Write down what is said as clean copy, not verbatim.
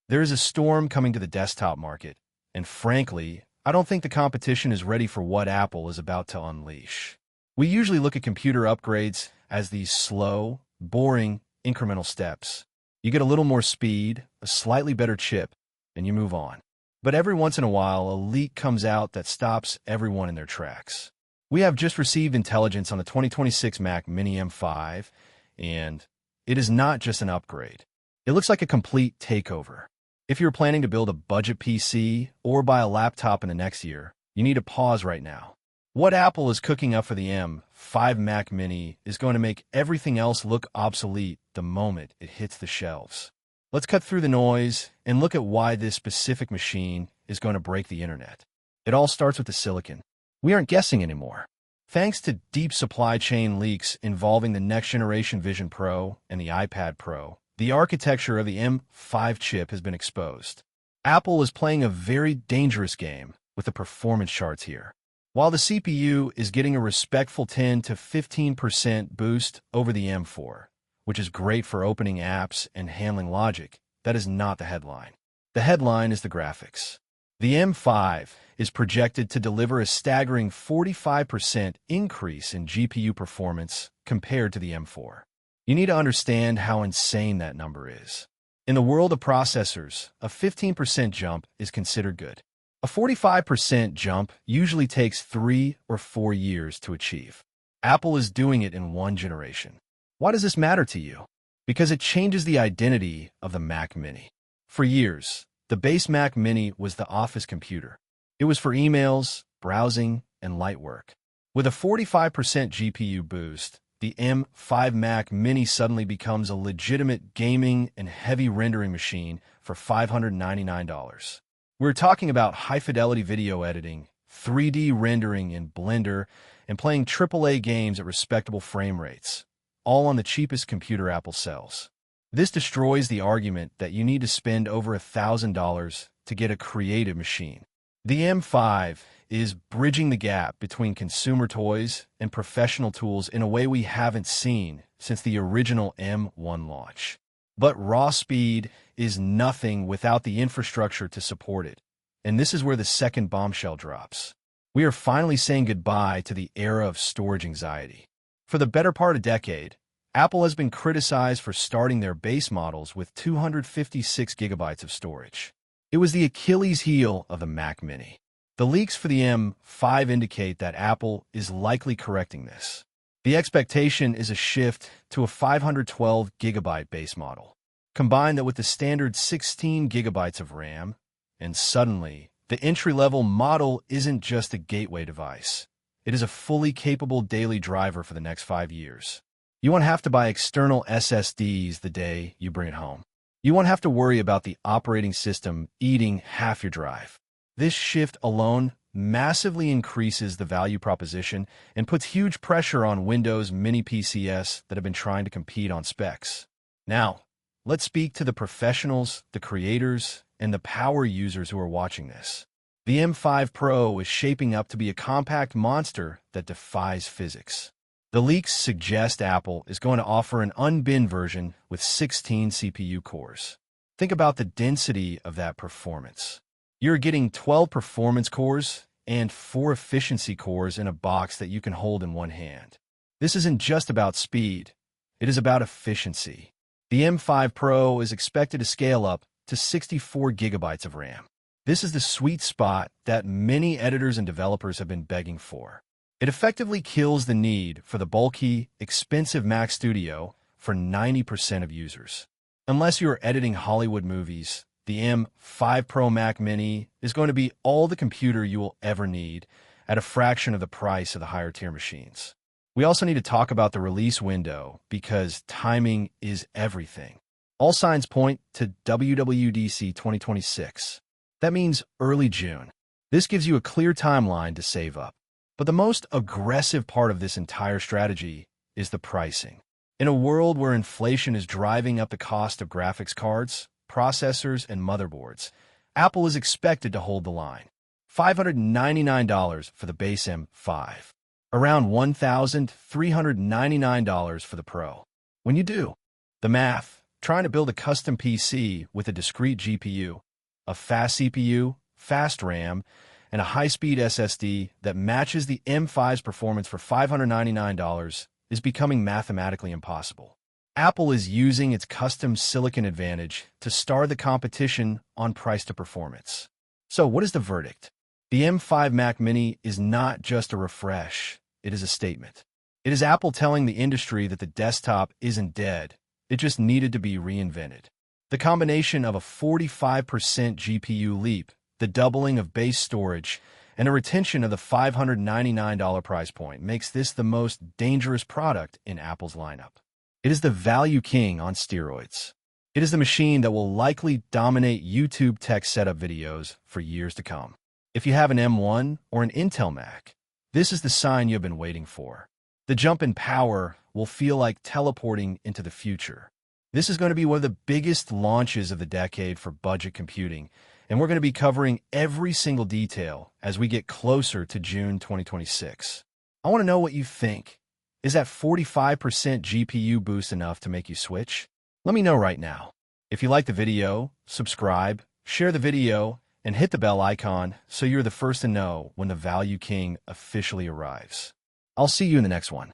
There is a storm coming to the desktop market, and frankly, I don't think the competition is ready for what Apple is about to unleash. We usually look at computer upgrades as these slow, boring, incremental steps. You get a little more speed, a slightly better chip, and you move on. But every once in a while, a leak comes out that stops everyone in their tracks. We have just received intelligence on the 2026 Mac Mini M5, and it is not just an upgrade. It looks like a complete takeover. If you're planning to build a budget PC or buy a laptop in the next year, you need to pause right now. What Apple is cooking up for the M5 Mac Mini is going to make everything else look obsolete the moment it hits the shelves. Let's cut through the noise and look at why this specific machine is going to break the internet. It all starts with the silicon. We aren't guessing anymore. Thanks to deep supply chain leaks involving the next-generation Vision Pro and the iPad Pro, the architecture of the M5 chip has been exposed. Apple is playing a very dangerous game with the performance charts here. While the CPU is getting a respectful 10 to 15% boost over the M4, which is great for opening apps and handling logic, that is not the headline. The headline is the graphics. The M5 is projected to deliver a staggering 45% increase in GPU performance compared to the M4. You need to understand how insane that number is. In the world of processors, a 15% jump is considered good. A 45% jump usually takes 3 or 4 years to achieve. Apple is doing it in 1 generation. Why does this matter to you? Because it changes the identity of the Mac Mini. For years, the base Mac Mini was the office computer. It was for emails, browsing, and light work. With a 45% GPU boost, the M5 Mac Mini suddenly becomes a legitimate gaming and heavy rendering machine for $599. We're talking about high-fidelity video editing, 3D rendering in Blender, and playing AAA games at respectable frame rates, all on the cheapest computer Apple sells. This destroys the argument that you need to spend over $1,000 to get a creative machine. The M5 is bridging the gap between consumer toys and professional tools in a way we haven't seen since the original M1 launch. But raw speed is nothing without the infrastructure to support it. And this is where the second bombshell drops. We are finally saying goodbye to the era of storage anxiety. For the better part of a decade, Apple has been criticized for starting their base models with 256 gigabytes of storage. It was the Achilles heel of the Mac Mini. The leaks for the M5 indicate that Apple is likely correcting this. The expectation is a shift to a 512 gigabyte base model. Combine that with the standard 16 gigabytes of RAM, and suddenly, the entry-level model isn't just a gateway device. It is a fully capable daily driver for the next 5 years. You won't have to buy external SSDs the day you bring it home. You won't have to worry about the operating system eating half your drive. This shift alone massively increases the value proposition and puts huge pressure on Windows Mini PCs that have been trying to compete on specs. Now, let's speak to the professionals, the creators, and the power users who are watching this. The M5 Pro is shaping up to be a compact monster that defies physics. The leaks suggest Apple is going to offer an unbinned version with 16 CPU cores. Think about the density of that performance. You're getting 12 performance cores and 4 efficiency cores in a box that you can hold in one hand. This isn't just about speed. It is about efficiency. The M5 Pro is expected to scale up to 64 gigabytes of RAM. This is the sweet spot that many editors and developers have been begging for. It effectively kills the need for the bulky, expensive Mac Studio for 90% of users. Unless you're editing Hollywood movies, the M5 Pro Mac Mini is going to be all the computer you will ever need at a fraction of the price of the higher-tier machines. We also need to talk about the release window because timing is everything. All signs point to WWDC 2026. That means early June. This gives you a clear timeline to save up. But the most aggressive part of this entire strategy is the pricing. In a world where inflation is driving up the cost of graphics cards, processors, and motherboards, Apple is expected to hold the line. $599 for the base M5. Around $1,399 for the Pro. When you do the math, trying to build a custom PC with a discrete GPU, a fast CPU, fast RAM, and a high-speed SSD that matches the M5's performance for $599 is becoming mathematically impossible. Apple is using its custom silicon advantage to star the competition on price to performance. So what is the verdict? The M5 Mac Mini is not just a refresh, it is a statement. It is Apple telling the industry that the desktop isn't dead, it just needed to be reinvented. The combination of a 45% GPU leap, the doubling of base storage, and a retention of the $599 price point makes this the most dangerous product in Apple's lineup. It is the value king on steroids. It is the machine that will likely dominate YouTube tech setup videos for years to come. If you have an M1 or an Intel Mac, this is the sign you've been waiting for. The jump in power will feel like teleporting into the future. This is going to be one of the biggest launches of the decade for budget computing, and we're going to be covering every single detail as we get closer to June 2026. I want to know what you think. Is that 45% GPU boost enough to make you switch? Let me know right now. If you like the video, subscribe, share the video, and hit the bell icon so you're the first to know when the Value King officially arrives. I'll see you in the next one.